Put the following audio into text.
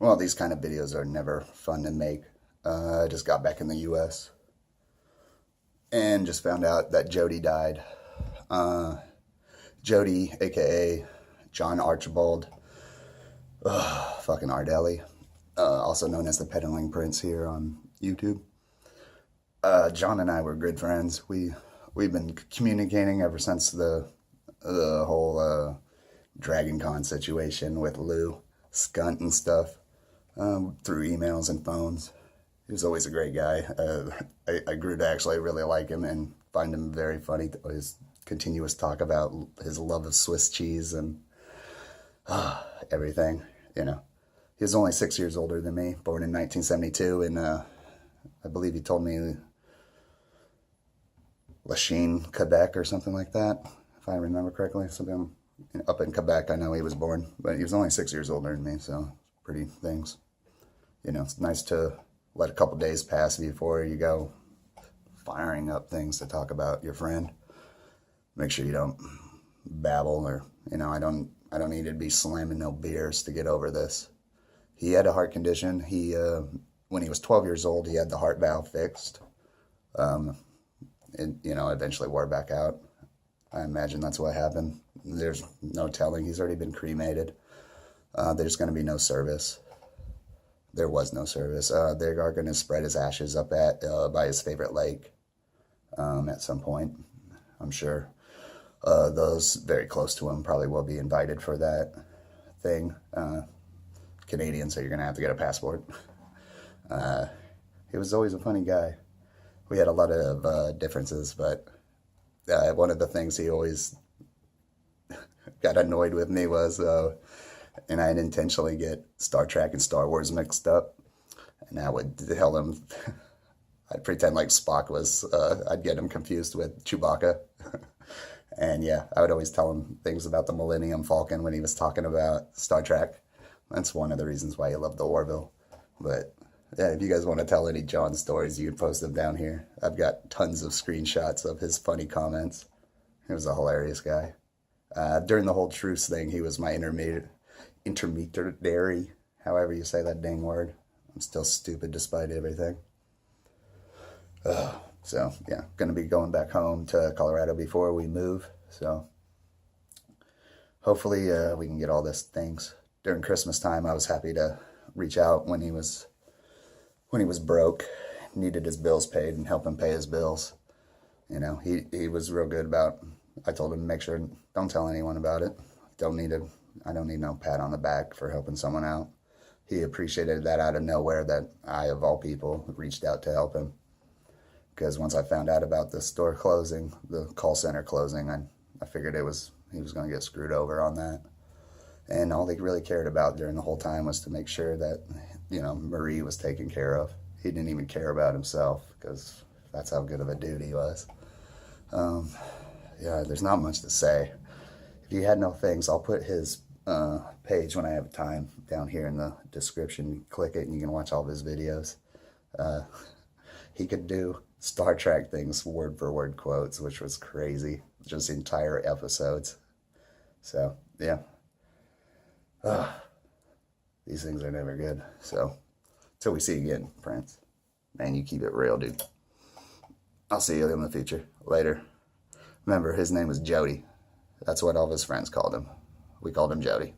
Well, these kind of videos are never fun to make. I just got back in the US and just found out that Jody died. Uh, Jody, aka John Archibald, fucking Ardelli, also known as the Peddling Prince here on YouTube. John and I were good friends. We've been communicating ever since the whole Dragon Con situation with Lou Skunt and stuff, through emails and phones. He was always a great guy. I grew to actually really like him and find him very funny. His continuous talk about his love of Swiss cheese and everything, you know. He was only 6 years older than me, born in 1972, and I believe he told me Lachine, Quebec, or something like that, if I remember correctly. Something up in Quebec, I know he was born, but he was only 6 years older than me, so pretty things. You know, it's nice to let a couple days pass before you go firing up things to talk about your friend. Make sure you don't babble, or, you know, I don't need to be slamming no beers to get over this. He had a heart condition. When he was 12 years old, he had the heart valve fixed. And, you know, eventually wore back out. I imagine that's what happened. There's no telling. He's already been cremated. There's going to be no service. There was no service. They are going to spread his ashes up by his favorite lake at some point, I'm sure. Those very close to him probably will be invited for that thing. Canadian, so you're going to have to get a passport. He was always a funny guy. We had a lot of differences, but one of the things he always got annoyed with me was, and I'd intentionally get Star Trek and Star Wars mixed up, and I would tell him, I'd pretend like Spock was, I'd get him confused with Chewbacca. And yeah, I would always tell him things about the Millennium Falcon when he was talking about Star Trek. That's one of the reasons why he loved the Orville. But yeah, if you guys want to tell any John stories, you can post them down here. I've got tons of screenshots of his funny comments. He was a hilarious guy. During the whole truce thing, he was my intermediary, however you say that dang word. I'm still stupid despite everything. So yeah, gonna be going back home to Colorado before we move. So hopefully we can get all this things. During Christmas time, I was happy to reach out when he was broke, needed his bills paid, and help him pay his bills. You know, he was real good about. I told him to make sure don't tell anyone about it. I don't need no pat on the back for helping someone out. He appreciated that out of nowhere that I, of all people, reached out to help him. Because once I found out about the store closing, the call center closing, I figured he was going to get screwed over on that. And all he really cared about during the whole time was to make sure that, you know, Marie was taken care of. He didn't even care about himself, because that's how good of a dude he was. Yeah, there's not much to say. If you had no things, I'll put his page when I have time down here in the description. You click it and you can watch all of his videos. He could do Star Trek things, word for word quotes, which was crazy. Just entire episodes. So, yeah. These things are never good. So, till we see you again, Prince. Man, you keep it real, dude. I'll see you in the future. Later. Remember, his name was Jody. That's what all of his friends called him. We called him Jody.